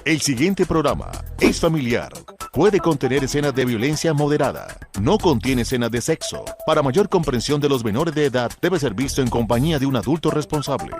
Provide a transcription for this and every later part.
El siguiente programa es familiar. Puede contener escenas de violencia moderada. No contiene escenas de sexo. Para mayor comprensión de los menores de edad, debe ser visto en compañía de un adulto responsable.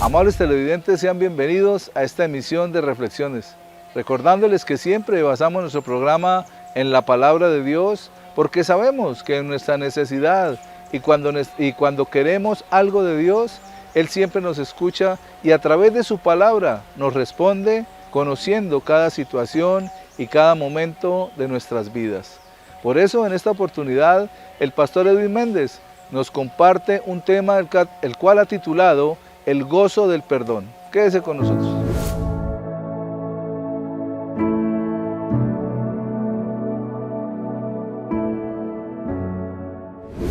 Amables televidentes, sean bienvenidos a esta emisión de Reflexiones, recordándoles que siempre basamos nuestro programa en la palabra de Dios, porque sabemos que en nuestra necesidad y cuando queremos algo de Dios, Él siempre nos escucha y a través de su palabra nos responde, conociendo cada situación y cada momento de nuestras vidas. Por eso, en esta oportunidad, el pastor Edwin Méndez nos comparte un tema el cual ha titulado El gozo del perdón. Quédese con nosotros.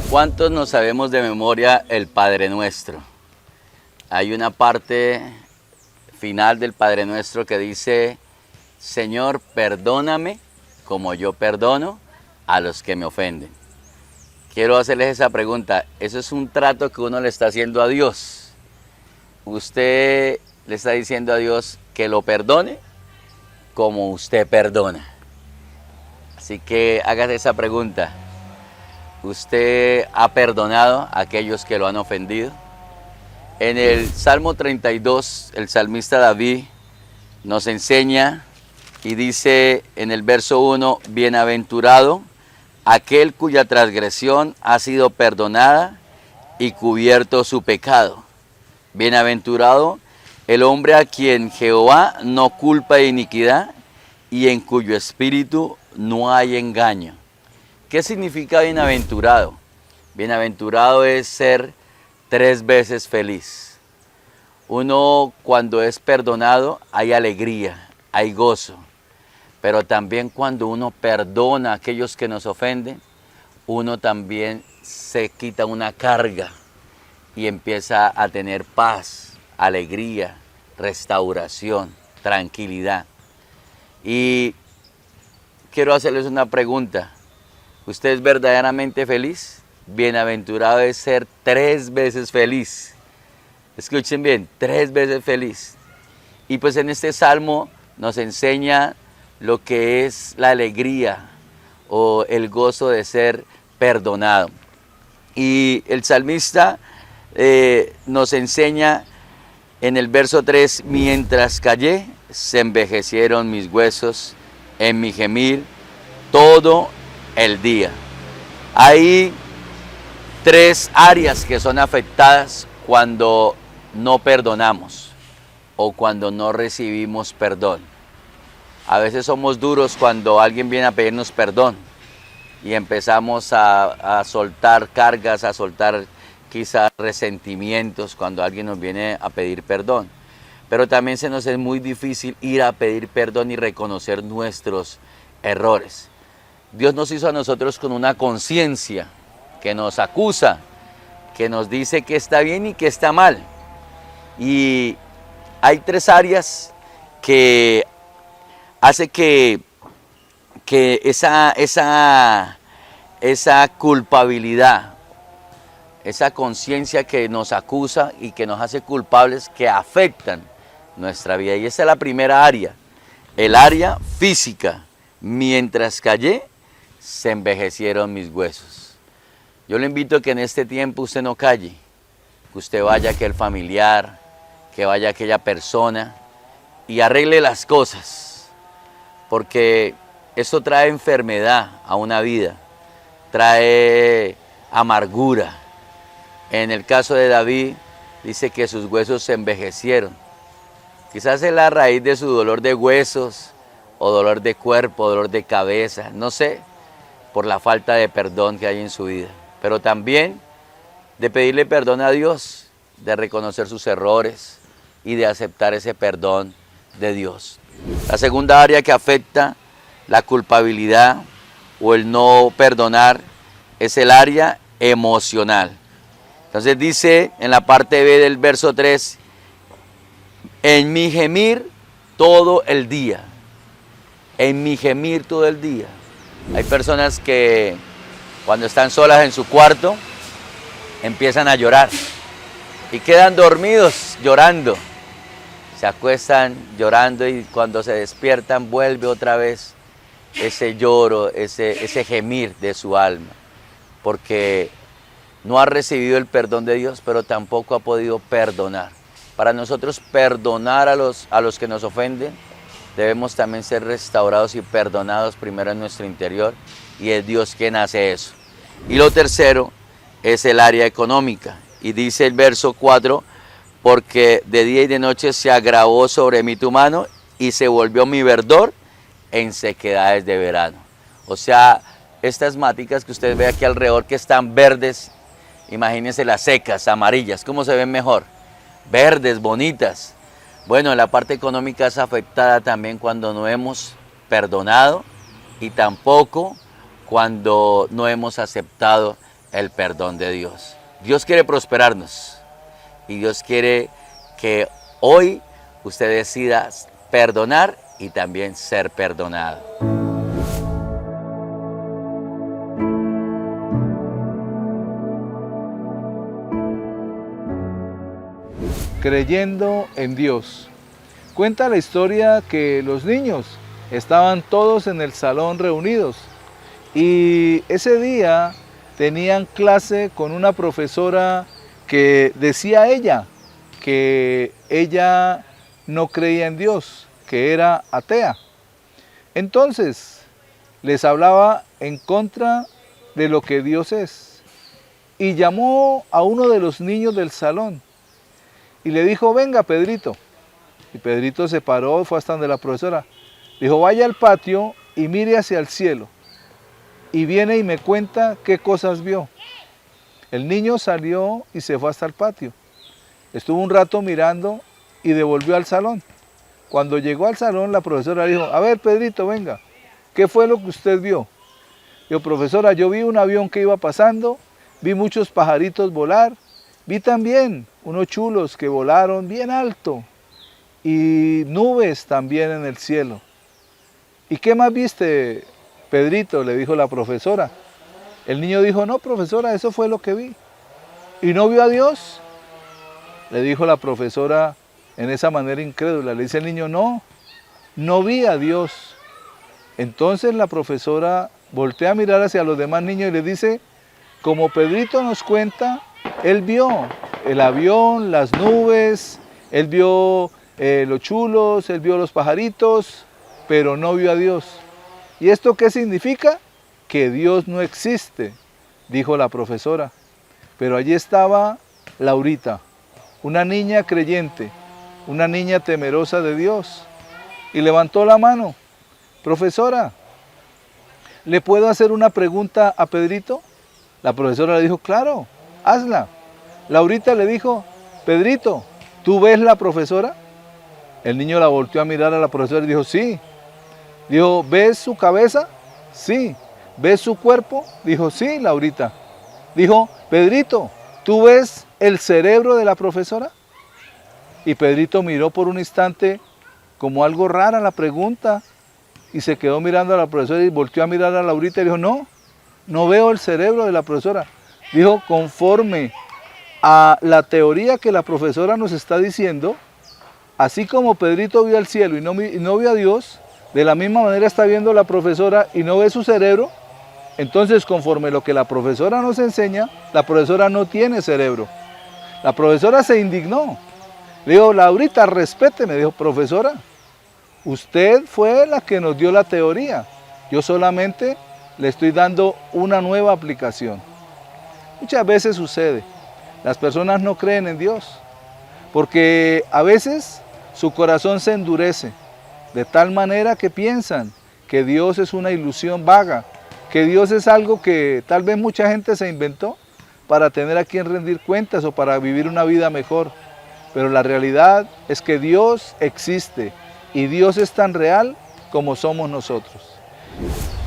¿Cuántos nos sabemos de memoria el Padre Nuestro? Hay una parte final del Padre Nuestro que dice: Señor, perdóname como yo perdono a los que me ofenden. Quiero hacerles esa pregunta. Eso es un trato que uno le está haciendo a Dios. Usted le está diciendo a Dios que lo perdone como usted perdona. Así que hágase esa pregunta. ¿Usted ha perdonado a aquellos que lo han ofendido? En el Salmo 32, el salmista David nos enseña y dice en el verso 1, bienaventurado aquel cuya transgresión ha sido perdonada y cubierto su pecado. Bienaventurado el hombre a quien Jehová no culpa de iniquidad y en cuyo espíritu no hay engaño. ¿Qué significa bienaventurado? Bienaventurado es ser 3 veces feliz. Uno, cuando es perdonado, hay alegría, hay gozo. Pero también cuando uno perdona a aquellos que nos ofenden, uno también se quita una carga y empieza a tener paz, alegría, restauración, tranquilidad. Y quiero hacerles una pregunta. ¿Usted es verdaderamente feliz? Bienaventurado es ser 3 veces feliz. Escuchen bien, 3 veces feliz. Y pues en este salmo nos enseña lo que es la alegría o el gozo de ser perdonado. Y el salmista nos enseña en el verso 3, mientras callé, se envejecieron mis huesos en mi gemir todo el día. Hay 3 áreas que son afectadas cuando no perdonamos o cuando no recibimos perdón. A veces somos duros cuando alguien viene a pedirnos perdón y empezamos a soltar cargas, a soltar quizás resentimientos cuando alguien nos viene a pedir perdón. Pero también se nos es muy difícil ir a pedir perdón y reconocer nuestros errores. Dios nos hizo a nosotros con una conciencia que nos acusa, que nos dice que está bien y que está mal. Y hay 3 áreas que hace que esa culpabilidad, esa conciencia que nos acusa y que nos hace culpables, que afectan nuestra vida. Y esa es la primera área, el área física. Mientras callé, se envejecieron mis huesos. Yo le invito a que en este tiempo usted no calle, que usted vaya a aquel familiar, que vaya a aquella persona y arregle las cosas, porque eso trae enfermedad a una vida, trae amargura. En el caso de David, dice que sus huesos se envejecieron. Quizás es la raíz de su dolor de huesos, o dolor de cuerpo, dolor de cabeza, no sé, por la falta de perdón que hay en su vida. Pero también de pedirle perdón a Dios, de reconocer sus errores y de aceptar ese perdón de Dios. La segunda área que afecta la culpabilidad o el no perdonar es el área emocional. Entonces dice en la parte B del verso 3, en mi gemir todo el día. En mi gemir todo el día. Hay personas que cuando están solas en su cuarto empiezan a llorar y quedan dormidos llorando. Se acuestan llorando y cuando se despiertan vuelve otra vez ese lloro, ese gemir de su alma, porque no ha recibido el perdón de Dios, pero tampoco ha podido perdonar. Para nosotros perdonar a los que nos ofenden, debemos también ser restaurados y perdonados primero en nuestro interior, y es Dios quien hace eso. Y lo tercero es el área económica, y dice el verso 4, porque de día y de noche se agravó sobre mí tu mano, y se volvió mi verdor en sequedades de verano. O sea, estas maticas que usted ve aquí alrededor que están verdes, imagínense las secas, amarillas, ¿cómo se ven mejor? Verdes, bonitas. Bueno, la parte económica es afectada también cuando no hemos perdonado y tampoco cuando no hemos aceptado el perdón de Dios. Dios quiere prosperarnos y Dios quiere que hoy usted decida perdonar y también ser perdonado. Creyendo en Dios. Cuenta la historia que los niños estaban todos en el salón reunidos y ese día tenían clase con una profesora que decía ella que ella no creía en Dios, que era atea. Entonces les hablaba en contra de lo que Dios es y llamó a uno de los niños del salón y le dijo, venga Pedrito. Y Pedrito se paró y fue hasta donde la profesora. Dijo, vaya al patio y mire hacia el cielo. Y viene y me cuenta qué cosas vio. El niño salió y se fue hasta el patio. Estuvo un rato mirando y devolvió al salón. Cuando llegó al salón, la profesora dijo, a ver Pedrito, venga, ¿qué fue lo que usted vio? Dijo, profesora, yo vi un avión que iba pasando, vi muchos pajaritos volar, vi también unos chulos que volaron bien alto y nubes también en el cielo. ¿Y qué más viste, Pedrito?, le dijo la profesora. El niño dijo, no, profesora, eso fue lo que vi. ¿Y no vio a Dios?, le dijo la profesora en esa manera incrédula. Le dice el niño, no vi a Dios. Entonces la profesora voltea a mirar hacia los demás niños y les dice, como Pedrito nos cuenta, él vio el avión, las nubes, él vio los chulos, él vio los pajaritos, pero no vio a Dios. ¿Y esto qué significa? Que Dios no existe, dijo la profesora. Pero allí estaba Laurita, una niña creyente, una niña temerosa de Dios, y levantó la mano. Profesora, ¿le puedo hacer una pregunta a Pedrito? La profesora le dijo, claro, hazla. Laurita le dijo, Pedrito, ¿tú ves la profesora? El niño la volteó a mirar a la profesora y dijo, sí. Dijo, ¿ves su cabeza? Sí. ¿Ves su cuerpo? Dijo, sí, Laurita. Dijo, Pedrito, ¿tú ves el cerebro de la profesora? Y Pedrito miró por un instante como algo rara la pregunta y se quedó mirando a la profesora y volteó a mirar a Laurita y dijo, no veo el cerebro de la profesora. Dijo, conforme a la teoría que la profesora nos está diciendo, así como Pedrito vio al cielo y no vio a Dios, de la misma manera está viendo la profesora y no ve su cerebro. Entonces, conforme lo que la profesora nos enseña, la profesora no tiene cerebro. La profesora se indignó. Le dijo, Laurita, respéteme. Dijo, profesora, usted fue la que nos dio la teoría. Yo solamente le estoy dando una nueva aplicación. Muchas veces sucede. Las personas no creen en Dios, porque a veces su corazón se endurece, de tal manera que piensan que Dios es una ilusión vaga, que Dios es algo que tal vez mucha gente se inventó para tener a quien rendir cuentas o para vivir una vida mejor. Pero la realidad es que Dios existe y Dios es tan real como somos nosotros.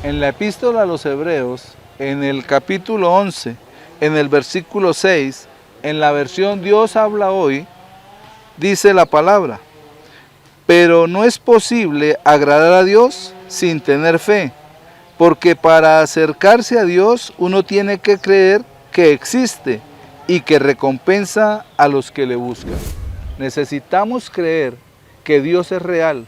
En la epístola a los Hebreos en el capítulo 11, en el versículo 6, en la versión Dios habla hoy, dice la palabra: pero no es posible agradar a Dios sin tener fe, porque para acercarse a Dios uno tiene que creer que existe y que recompensa a los que le buscan. Necesitamos creer que Dios es real,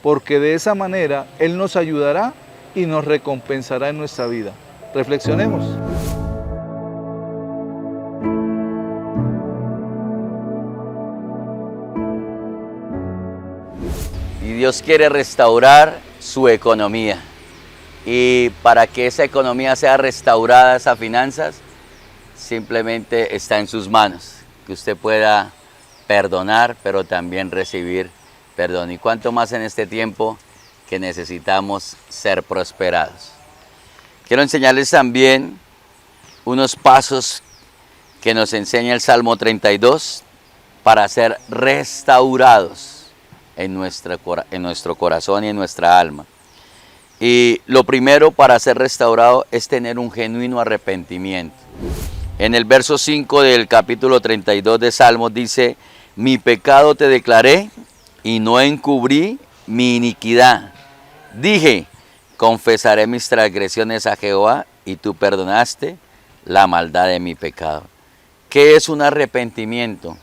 porque de esa manera Él nos ayudará y nos recompensará en nuestra vida. Reflexionemos. Y Dios quiere restaurar su economía. Y para que esa economía sea restaurada, esas finanzas, simplemente está en sus manos. Que usted pueda perdonar, pero también recibir perdón. Y cuánto más en este tiempo que necesitamos ser prosperados. Quiero enseñarles también unos pasos que nos enseña el Salmo 32 para ser restaurados en nuestro corazón y en nuestra alma. Y lo primero para ser restaurado es tener un genuino arrepentimiento. En el verso 5 del capítulo 32 de Salmos dice: mi pecado te declaré y no encubrí mi iniquidad. Dije: confesaré mis transgresiones a Jehová, y tú perdonaste la maldad de mi pecado. ¿Qué es un arrepentimiento?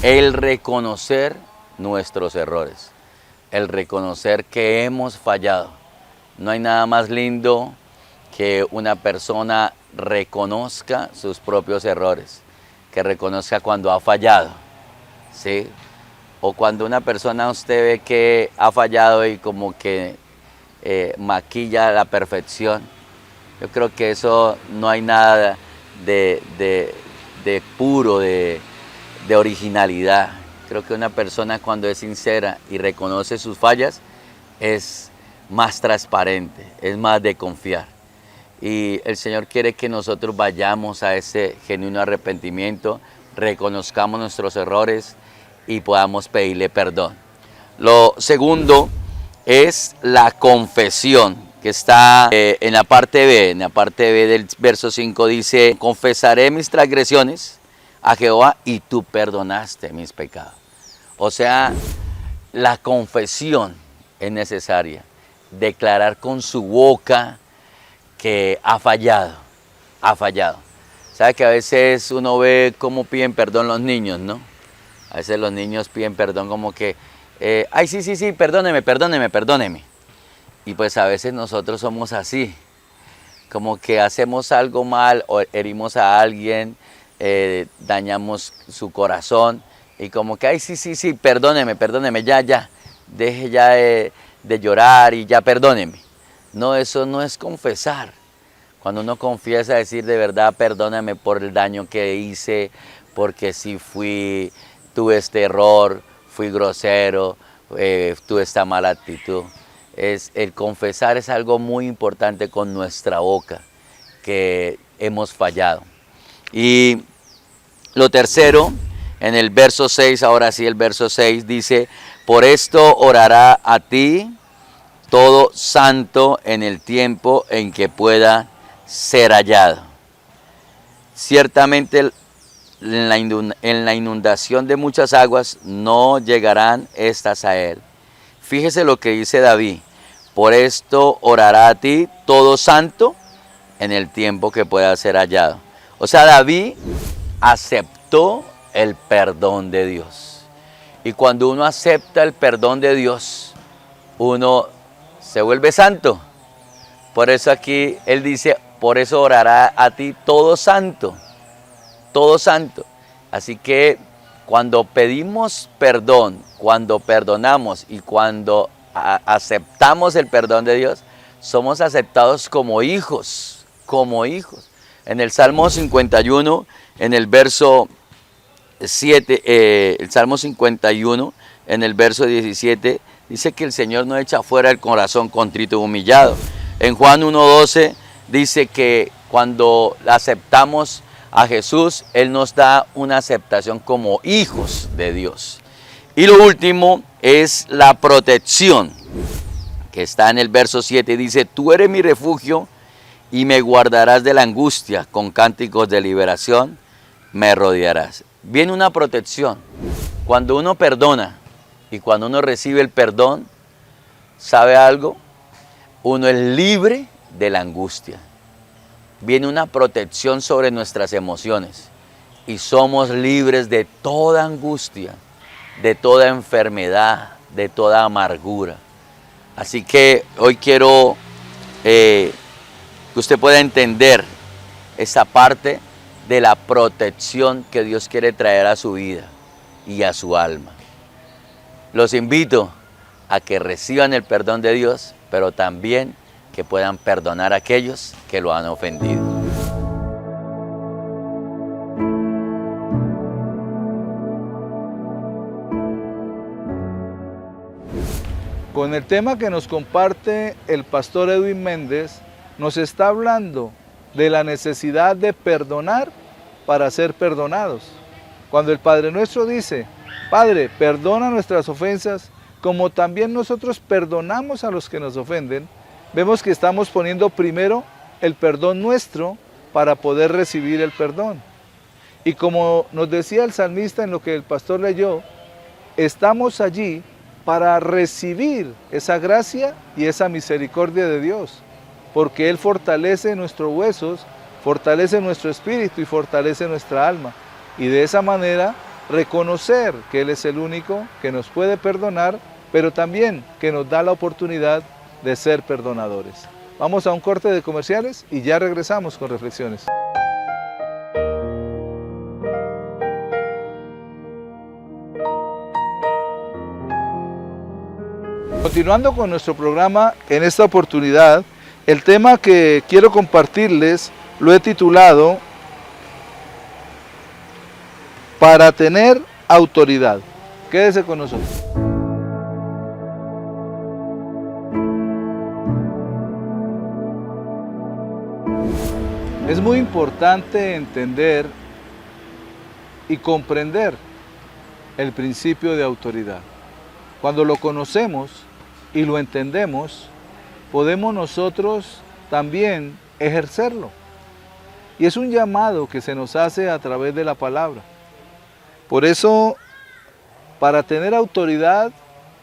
El reconocer nuestros errores, el reconocer que hemos fallado. No hay nada más lindo que una persona reconozca sus propios errores, que reconozca cuando ha fallado, ¿sí? O cuando una persona usted ve que ha fallado y como que maquilla la perfección. Yo creo que eso no hay nada de puro, de originalidad. Creo que una persona cuando es sincera y reconoce sus fallas es más transparente, es más de confiar. Y el Señor quiere que nosotros vayamos a ese genuino arrepentimiento, reconozcamos nuestros errores y podamos pedirle perdón. Lo segundo es la confesión, que está en la parte B. En la parte B del verso 5 dice: confesaré mis transgresiones a Jehová y tú perdonaste mis pecados. O sea, la confesión es necesaria. Declarar con su boca que ha fallado, ha fallado. ¿Sabe que a veces uno ve cómo piden perdón los niños, no? A veces los niños piden perdón como que, ay, sí, perdóneme. Y pues a veces nosotros somos así, como que hacemos algo mal o herimos a alguien, dañamos su corazón y como que, ay, sí, perdóneme, ya, deje ya de llorar y ya perdóneme. No, eso no es confesar. Cuando uno confiesa, decir de verdad: perdóname por el daño que hice, porque sí tuve este error, fui grosero, tuve esta mala actitud. El confesar es algo muy importante con nuestra boca, que hemos fallado. Y lo tercero, en el verso 6, ahora sí el verso 6 dice: por esto orará a ti todo santo en el tiempo en que pueda ser hallado. Ciertamente en la inundación de muchas aguas no llegarán estas a él. Fíjese lo que dice David: por esto orará a ti todo santo en el tiempo que pueda ser hallado. O sea, David aceptó el perdón de Dios. Y cuando uno acepta el perdón de Dios, uno se vuelve santo. Por eso aquí él dice: por eso orará a ti todo santo, todo santo. Así que cuando pedimos perdón, cuando perdonamos y cuando aceptamos el perdón de Dios, somos aceptados como hijos, como hijos. En el Salmo 51, en el verso 7, el Salmo 51, en el verso 17, dice que el Señor no echa fuera el corazón contrito y humillado. En Juan 1:12 dice que cuando aceptamos a Jesús, Él nos da una aceptación como hijos de Dios. Y lo último es la protección, que está en el verso 7, dice: tú eres mi refugio y me guardarás de la angustia, con cánticos de liberación me rodearás. Viene una protección. Cuando uno perdona y cuando uno recibe el perdón, ¿sabe algo? Uno es libre de la angustia. Viene una protección sobre nuestras emociones y somos libres de toda angustia, de toda enfermedad, de toda amargura. Así que hoy quiero que usted pueda entender esa parte de la protección que Dios quiere traer a su vida y a su alma. Los invito a que reciban el perdón de Dios, pero también que puedan perdonar a aquellos que lo han ofendido. Con el tema que nos comparte el pastor Edwin Méndez, nos está hablando de la necesidad de perdonar para ser perdonados. Cuando el Padre Nuestro dice, Padre, perdona nuestras ofensas, como también nosotros perdonamos a los que nos ofenden, vemos que estamos poniendo primero el perdón nuestro para poder recibir el perdón. Y como nos decía el salmista en lo que el pastor leyó, estamos allí para recibir esa gracia y esa misericordia de Dios, porque Él fortalece nuestros huesos, fortalece nuestro espíritu y fortalece nuestra alma. Y de esa manera reconocer que Él es el único que nos puede perdonar, pero también que nos da la oportunidad de ser perdonadores. Vamos a un corte de comerciales y ya regresamos con reflexiones. Continuando con nuestro programa, en esta oportunidad, el tema que quiero compartirles lo he titulado Para tener autoridad. Quédese con nosotros. Es muy importante entender y comprender el principio de autoridad. Cuando lo conocemos y lo entendemos, podemos nosotros también ejercerlo. Y es un llamado que se nos hace a través de la palabra. Por eso, para tener autoridad,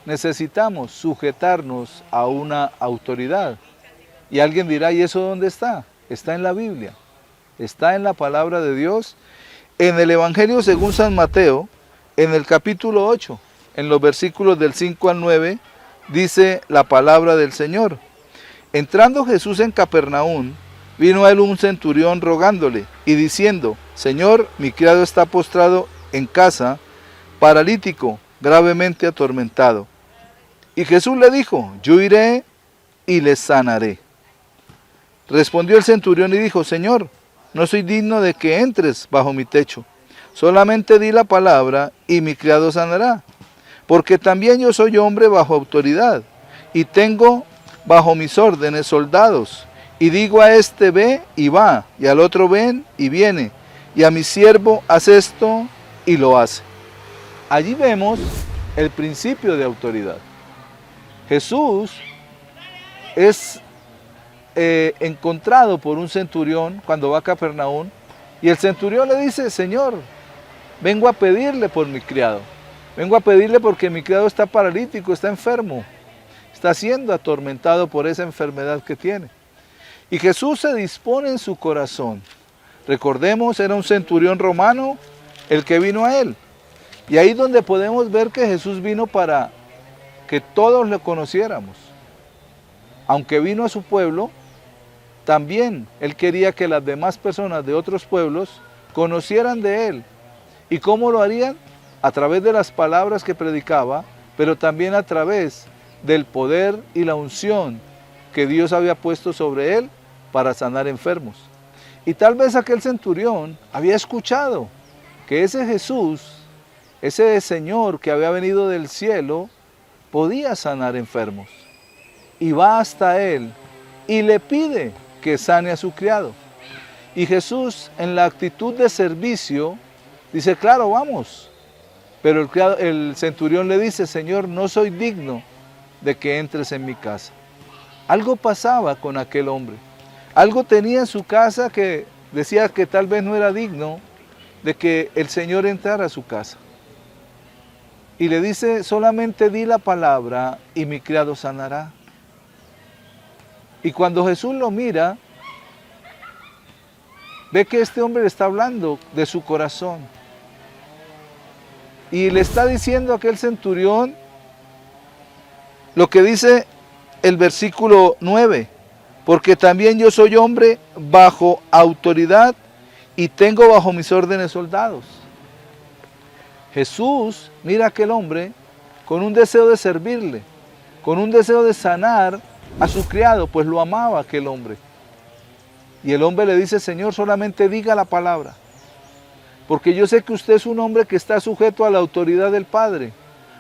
necesitamos sujetarnos a una autoridad. Y alguien dirá, ¿y eso dónde está? Está en la Biblia, está en la palabra de Dios, en el Evangelio según San Mateo, en el capítulo 8, en los versículos del 5 al 9, dice la palabra del Señor. Entrando Jesús en Capernaum, vino a él un centurión rogándole y diciendo, Señor, mi criado está postrado en casa, paralítico, gravemente atormentado. Y Jesús le dijo, yo iré y le sanaré. Respondió el centurión y dijo, Señor, no soy digno de que entres bajo mi techo, solamente di la palabra y mi criado sanará, porque también yo soy hombre bajo autoridad, y tengo bajo mis órdenes soldados, y digo a este ve y va, y al otro ven y viene, y a mi siervo haz esto y lo hace. Allí vemos el principio de autoridad. Jesús es encontrado por un centurión cuando va a Capernaum, y el centurión le dice, Señor, vengo a pedirle por mi criado, vengo a pedirle porque mi criado está paralítico, está enfermo, está siendo atormentado por esa enfermedad que tiene. Y Jesús se dispone en su corazón. Recordemos, era un centurión romano el que vino a él, y ahí donde podemos ver que Jesús vino para que todos le conociéramos. Aunque vino a su pueblo, también él quería que las demás personas de otros pueblos conocieran de él. ¿Y cómo lo harían? A través de las palabras que predicaba, pero también a través del poder y la unción que Dios había puesto sobre él para sanar enfermos. Y tal vez aquel centurión había escuchado que ese Jesús, ese Señor que había venido del cielo, podía sanar enfermos. Y va hasta él y le pide que sane a su criado. Y Jesús, en la actitud de servicio, dice, claro, vamos. Pero el centurión le dice, Señor, no soy digno de que entres en mi casa. Algo pasaba con aquel hombre. Algo tenía en su casa que decía que tal vez no era digno de que el Señor entrara a su casa. Y le dice, solamente di la palabra y mi criado sanará. Y cuando Jesús lo mira, ve que este hombre le está hablando de su corazón. Y le está diciendo a aquel centurión lo que dice el versículo 9. Porque también yo soy hombre bajo autoridad y tengo bajo mis órdenes soldados. Jesús mira a aquel hombre con un deseo de servirle, con un deseo de sanar a su criado, pues lo amaba aquel hombre. Y el hombre le dice, Señor, solamente diga la palabra, porque yo sé que usted es un hombre que está sujeto a la autoridad del Padre,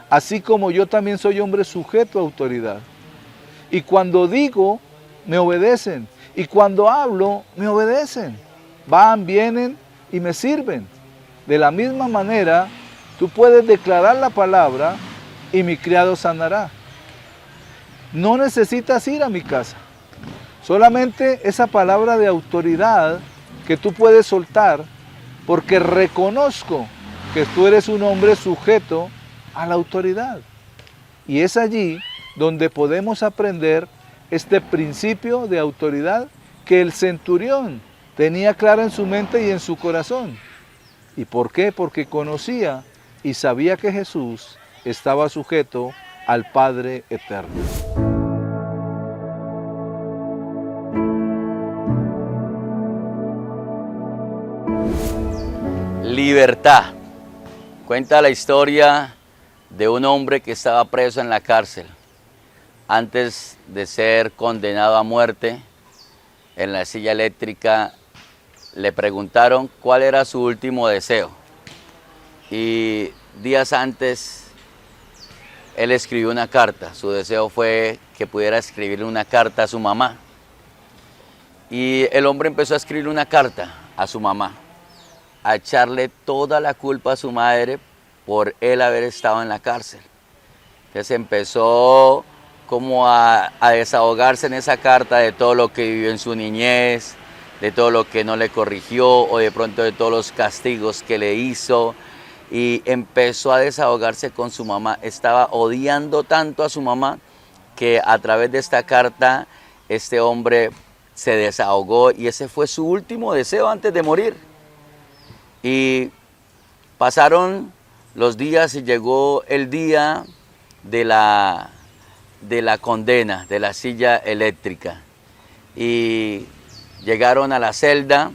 así como yo también soy hombre sujeto a autoridad. Y cuando digo, me obedecen, y cuando hablo, me obedecen. Van, vienen y me sirven. De la misma manera, tú puedes declarar la palabra y mi criado sanará. No necesitas ir a mi casa. Solamente esa palabra de autoridad que tú puedes soltar, porque reconozco que tú eres un hombre sujeto a la autoridad. Y es allí donde podemos aprender este principio de autoridad que el centurión tenía claro en su mente y en su corazón. ¿Y por qué? Porque conocía y sabía que Jesús estaba sujeto al Padre Eterno. Libertad. Cuenta la historia de un hombre que estaba preso en la cárcel. Antes de ser condenado a muerte en la silla eléctrica, le preguntaron cuál era su último deseo. Y días antes, él escribió una carta. Su deseo fue que pudiera escribirle una carta a su mamá. Y el hombre empezó a escribir una carta a su mamá, a echarle toda la culpa a su madre por él haber estado en la cárcel. Entonces empezó como a desahogarse en esa carta de todo lo que vivió en su niñez, de todo lo que no le corrigió o de pronto de todos los castigos que le hizo, y empezó a desahogarse con su mamá. Estaba odiando tanto a su mamá que a través de esta carta este hombre se desahogó y ese fue su último deseo antes de morir. Y pasaron los días y llegó el día de la condena, de la silla eléctrica. Y llegaron a la celda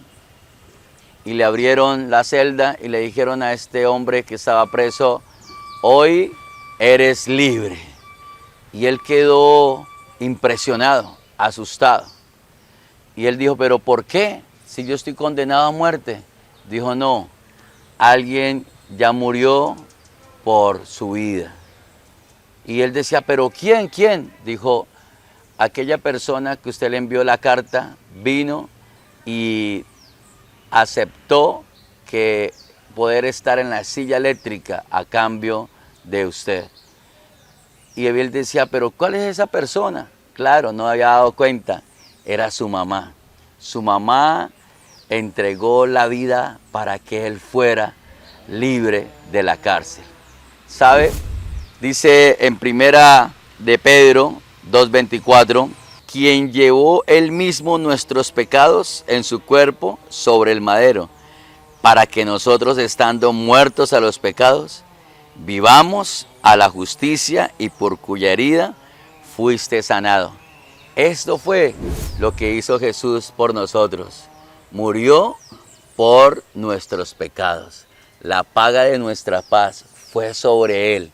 y le abrieron la celda y le dijeron a este hombre que estaba preso, hoy eres libre. Y él quedó impresionado, asustado. Y él dijo, ¿pero por qué? Si yo estoy condenado a muerte. Dijo, no, alguien ya murió por su vida. Y él decía, ¿pero quién? ¿Quién? Dijo, aquella persona que usted le envió la carta, vino y aceptó que poder estar en la silla eléctrica a cambio de usted. Y él decía, ¿pero cuál es esa persona? Claro, no había dado cuenta, era su mamá. Su mamá entregó la vida para que él fuera libre de la cárcel. ¿Sabe? Dice en primera de Pedro 2:24, quien llevó él mismo nuestros pecados en su cuerpo sobre el madero, para que nosotros, estando muertos a los pecados, vivamos a la justicia, y por cuya herida fuiste sanado. Esto fue lo que hizo Jesús por nosotros. Murió por nuestros pecados. La paga de nuestra paz fue sobre él,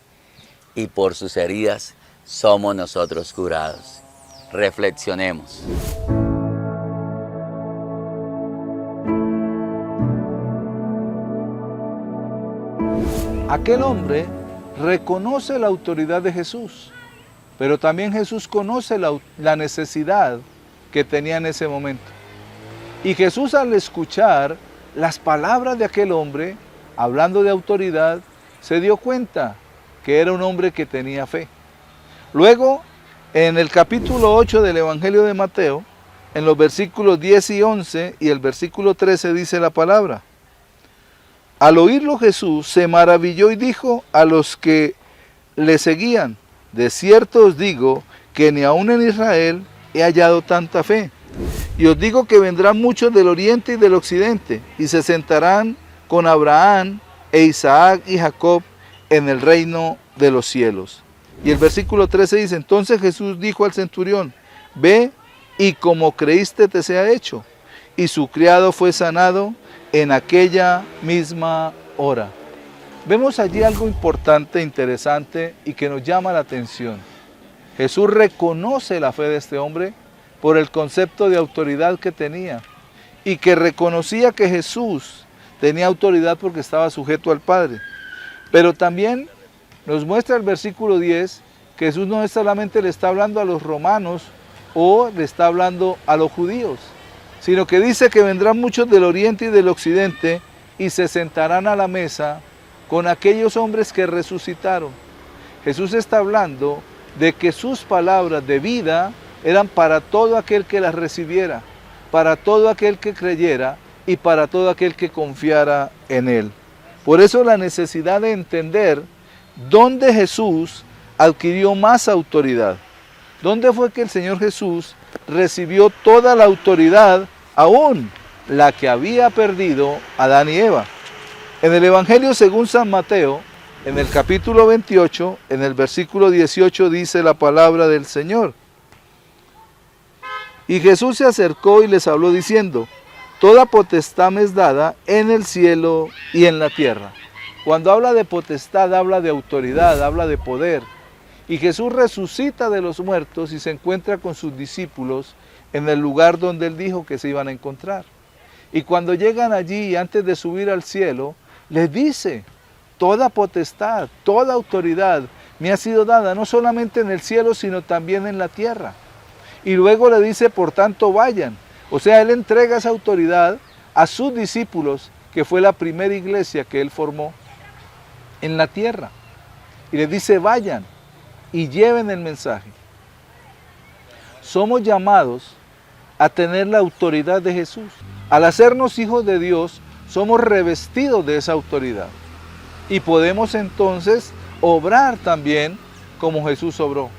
y por sus heridas somos nosotros curados. Reflexionemos. Aquel hombre reconoce la autoridad de Jesús, pero también Jesús conoce la necesidad que tenía en ese momento. Y Jesús, al escuchar las palabras de aquel hombre, hablando de autoridad, se dio cuenta que era un hombre que tenía fe. Luego, en el capítulo 8 del Evangelio de Mateo, en los versículos 10 y 11 y el versículo 13 dice la palabra. Al oírlo Jesús se maravilló y dijo a los que le seguían, de cierto os digo que ni aun en Israel he hallado tanta fe. Y os digo que vendrán muchos del oriente y del occidente, y se sentarán con Abraham e Isaac y Jacob en el reino de los cielos. Y el versículo 13 dice, entonces Jesús dijo al centurión, ve y como creíste te sea hecho. Y su criado fue sanado en aquella misma hora. Vemos allí algo importante, interesante y que nos llama la atención. Jesús reconoce la fe de este hombre por el concepto de autoridad que tenía y que reconocía que Jesús tenía autoridad porque estaba sujeto al Padre. Pero también nos muestra el versículo 10 que Jesús no solamente le está hablando a los romanos o le está hablando a los judíos, sino que dice que vendrán muchos del oriente y del occidente y se sentarán a la mesa con aquellos hombres que resucitaron. Jesús está hablando de que sus palabras de vida eran para todo aquel que las recibiera, para todo aquel que creyera y para todo aquel que confiara en Él. Por eso la necesidad de entender dónde Jesús adquirió más autoridad. ¿Dónde fue que el Señor Jesús recibió toda la autoridad, aún la que había perdido Adán y Eva? En el Evangelio según San Mateo, en el capítulo 28, en el versículo 18 dice la palabra del Señor. Y Jesús se acercó y les habló diciendo, toda potestad me es dada en el cielo y en la tierra. Cuando habla de potestad, habla de autoridad, habla de poder. Y Jesús resucita de los muertos y se encuentra con sus discípulos en el lugar donde Él dijo que se iban a encontrar. Y cuando llegan allí, antes de subir al cielo, les dice, toda potestad, toda autoridad me ha sido dada, no solamente en el cielo, sino también en la tierra. Y luego le dice, por tanto, vayan. O sea, Él entrega esa autoridad a sus discípulos, que fue la primera iglesia que Él formó en la tierra. Y les dice, vayan y lleven el mensaje. Somos llamados a tener la autoridad de Jesús. Al hacernos hijos de Dios, somos revestidos de esa autoridad. Y podemos entonces obrar también como Jesús obró.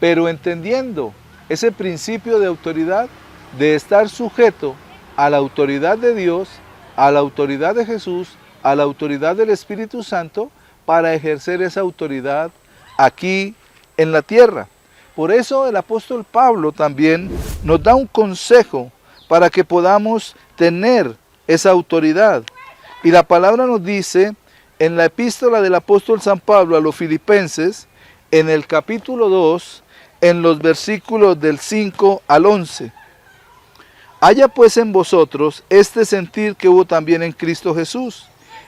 Pero entendiendo ese principio de autoridad, de estar sujeto a la autoridad de Dios, a la autoridad de Jesús, a la autoridad del Espíritu Santo, para ejercer esa autoridad aquí en la tierra. Por eso el apóstol Pablo también nos da un consejo para que podamos tener esa autoridad. Y la palabra nos dice en la epístola del apóstol San Pablo a los Filipenses, en el capítulo 2, en los versículos del 5 al 11. Haya pues en vosotros este sentir que hubo también en Cristo Jesús,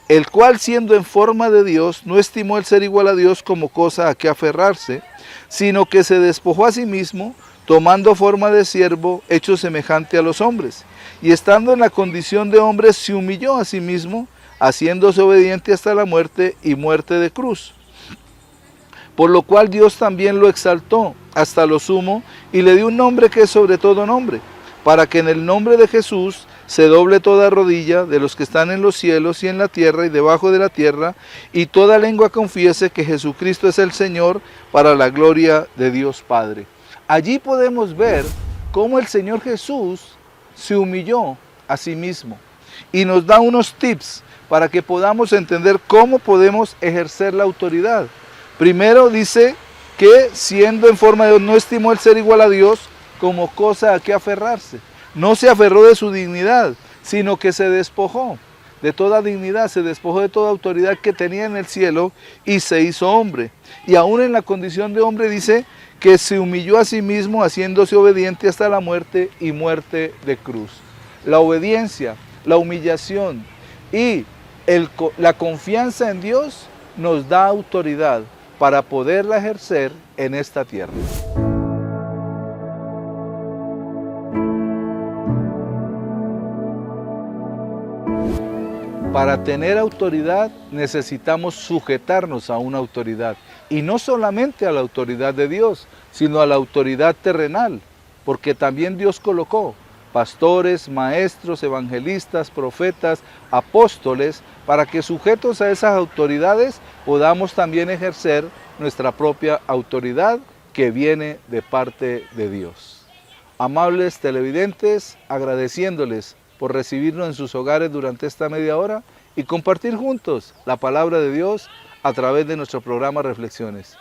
el cual siendo en forma de Dios, no estimó el ser igual a Dios como cosa a que aferrarse, sino que se despojó a sí mismo, tomando forma de siervo, hecho semejante a los hombres, y estando en la condición de hombre, se humilló a sí mismo, haciéndose obediente hasta la muerte y muerte de cruz. Por lo cual Dios también lo exaltó hasta lo sumo, y le dio un nombre que es sobre todo nombre, para que en el nombre de Jesús se doble toda rodilla de los que están en los cielos y en la tierra y debajo de la tierra, y toda lengua confiese que Jesucristo es el Señor, para la gloria de Dios Padre. Allí podemos ver cómo el Señor Jesús se humilló a sí mismo y nos da unos tips para que podamos entender cómo podemos ejercer la autoridad. Primero dice que siendo en forma de Dios no estimó el ser igual a Dios como cosa a que aferrarse. No se aferró de su dignidad, sino que se despojó de toda dignidad, se despojó de toda autoridad que tenía en el cielo y se hizo hombre. Y aún en la condición de hombre dice que se humilló a sí mismo haciéndose obediente hasta la muerte y muerte de cruz. La obediencia, la humillación y la confianza en Dios nos da autoridad para poderla ejercer en esta tierra. Para tener autoridad necesitamos sujetarnos a una autoridad, y no solamente a la autoridad de Dios, sino a la autoridad terrenal, porque también Dios colocó pastores, maestros, evangelistas, profetas, apóstoles, para que sujetos a esas autoridades podamos también ejercer nuestra propia autoridad que viene de parte de Dios. Amables televidentes, agradeciéndoles por recibirnos en sus hogares durante esta media hora y compartir juntos la palabra de Dios a través de nuestro programa Reflexiones.